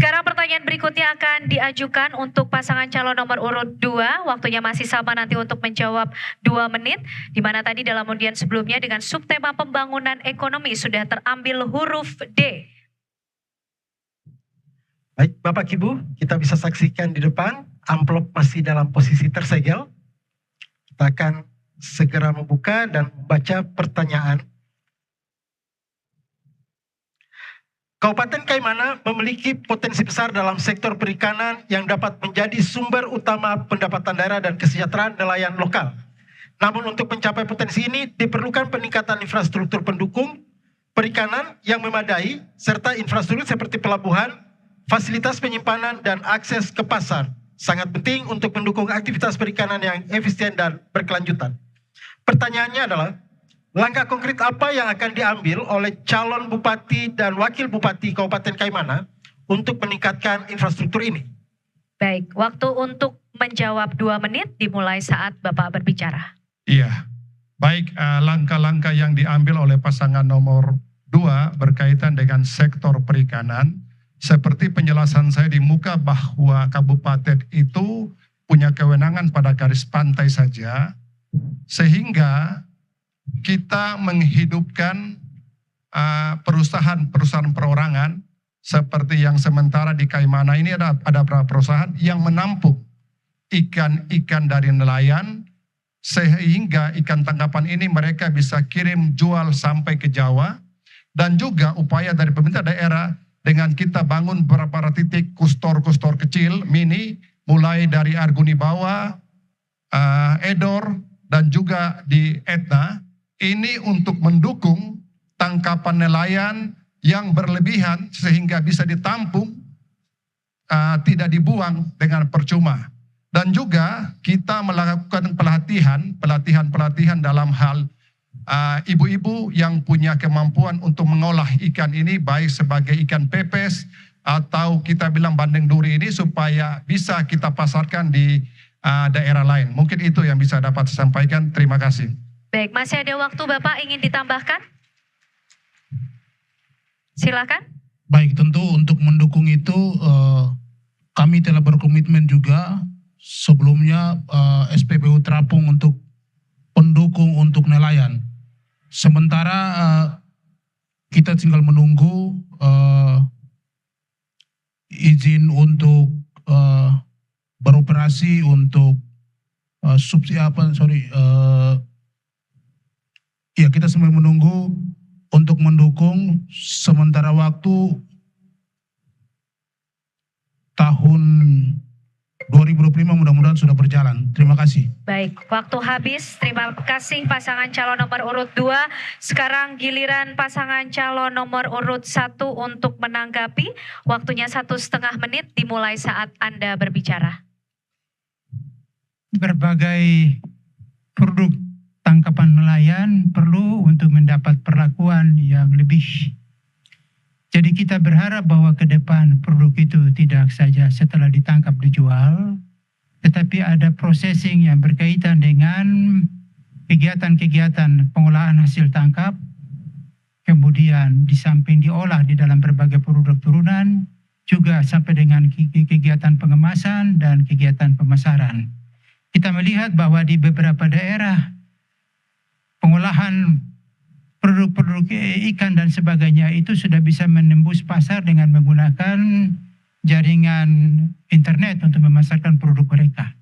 Sekarang pertanyaan berikutnya akan diajukan untuk pasangan calon nomor urut 2. Waktunya masih sama nanti untuk menjawab 2 menit. Di mana tadi dalam undian sebelumnya dengan subtema pembangunan ekonomi sudah terambil huruf D. Baik, Bapak Ibu, kita bisa saksikan di depan, amplop masih dalam posisi tersegel. Kita akan segera membuka dan membaca pertanyaan. Kabupaten Kaimana memiliki potensi besar dalam sektor perikanan yang dapat menjadi sumber utama pendapatan daerah dan kesejahteraan nelayan lokal. Namun untuk mencapai potensi ini diperlukan peningkatan infrastruktur pendukung perikanan yang memadai serta infrastruktur seperti pelabuhan, fasilitas penyimpanan dan akses ke pasar. Sangat penting untuk mendukung aktivitas perikanan yang efisien dan berkelanjutan. Pertanyaannya adalah, langkah konkret apa yang akan diambil oleh calon bupati dan wakil bupati Kabupaten Kaimana untuk meningkatkan infrastruktur ini? Baik, waktu untuk menjawab 2 menit dimulai saat Bapak berbicara. Iya, baik, langkah-langkah yang diambil oleh pasangan nomor 2 berkaitan dengan sektor perikanan, seperti penjelasan saya di muka bahwa kabupaten itu punya kewenangan pada garis pantai saja, sehingga kita menghidupkan perusahaan perorangan seperti yang sementara di Kaimana ini ada beberapa perusahaan yang menampung ikan-ikan dari nelayan, sehingga ikan tangkapan ini mereka bisa kirim jual sampai ke Jawa. Dan juga upaya dari pemerintah daerah dengan kita bangun beberapa titik kustor-kustor kecil mini, mulai dari Arguni Bawah, Edor, dan juga di Etna. Ini untuk mendukung tangkapan nelayan yang berlebihan sehingga bisa ditampung, tidak dibuang dengan percuma. Dan juga kita melakukan pelatihan dalam hal ibu-ibu yang punya kemampuan untuk mengolah ikan ini, baik sebagai ikan pepes atau kita bilang bandeng duri ini, supaya bisa kita pasarkan di daerah lain. Mungkin itu yang bisa dapat saya sampaikan. Terima kasih. Baik, masih ada waktu, Bapak ingin ditambahkan? Silakan. Baik, tentu untuk mendukung itu kami telah berkomitmen juga sebelumnya SPBU terapung untuk pendukung untuk nelayan. Sementara kita tinggal menunggu izin untuk beroperasi untuk ya, kita sambil menunggu untuk mendukung sementara waktu tahun 2025 mudah-mudahan sudah berjalan. Terima kasih. Baik, waktu habis. Terima kasih pasangan calon nomor urut 2. Sekarang giliran pasangan calon nomor urut 1 untuk menanggapi. Waktunya 1,5 menit dimulai saat Anda berbicara. Berbagai produk tangkapan nelayan perlu untuk mendapat perlakuan yang lebih. Jadi kita berharap bahwa ke depan produk itu tidak saja setelah ditangkap dijual, tetapi ada processing yang berkaitan dengan kegiatan-kegiatan pengolahan hasil tangkap, kemudian di samping diolah di dalam berbagai produk turunan, juga sampai dengan kegiatan pengemasan dan kegiatan pemasaran. Kita melihat bahwa di beberapa daerah pengolahan produk-produk ikan dan sebagainya itu sudah bisa menembus pasar dengan menggunakan jaringan internet untuk memasarkan produk mereka.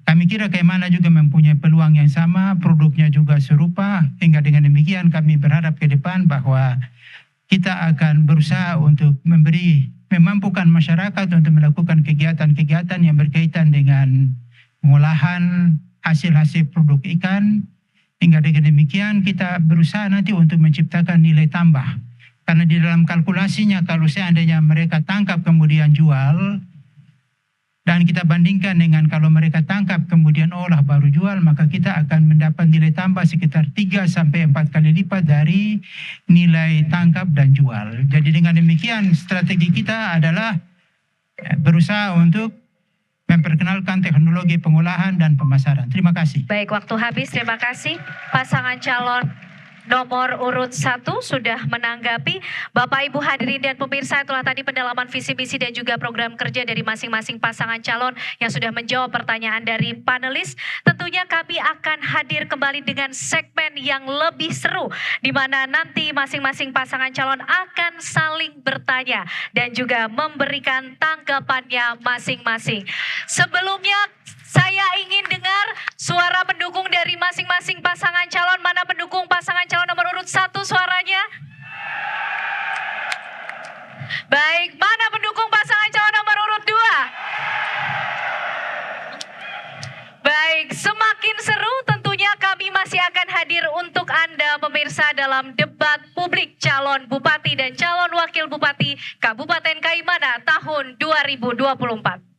Kami kira Kaimana juga mempunyai peluang yang sama, produknya juga serupa, hingga dengan demikian kami berharap ke depan bahwa kita akan berusaha untuk memampukan masyarakat untuk melakukan kegiatan-kegiatan yang berkaitan dengan pengolahan hasil-hasil produk ikan. Hingga dengan demikian kita berusaha nanti untuk menciptakan nilai tambah. Karena di dalam kalkulasinya kalau seandainya mereka tangkap kemudian jual, dan kita bandingkan dengan kalau mereka tangkap kemudian olah baru jual, maka kita akan mendapat nilai tambah sekitar 3-4 kali lipat dari nilai tangkap dan jual. Jadi dengan demikian strategi kita adalah berusaha untuk memperkenalkan teknologi pengolahan dan pemasaran. Terima kasih. Baik, waktu habis. Terima kasih. Pasangan calon nomor urut 1 sudah menanggapi. Bapak Ibu hadirin dan pemirsa, itulah tadi pendalaman visi misi dan juga program kerja dari masing-masing pasangan calon yang sudah menjawab pertanyaan dari panelis. Tentunya kami akan hadir kembali dengan segmen yang lebih seru, di mana nanti masing-masing pasangan calon akan saling bertanya dan juga memberikan tanggapannya masing-masing. Sebelumnya saya ingin dengar suara pendukung dari masing-masing pasangan calon. Mana pendukung pasangan calon nomor urut 1 suaranya? Baik, mana pendukung pasangan calon nomor urut 2? Baik, semakin seru tentunya kami masih akan hadir untuk Anda pemirsa dalam debat publik calon bupati dan calon wakil bupati Kabupaten Kaimana tahun 2024.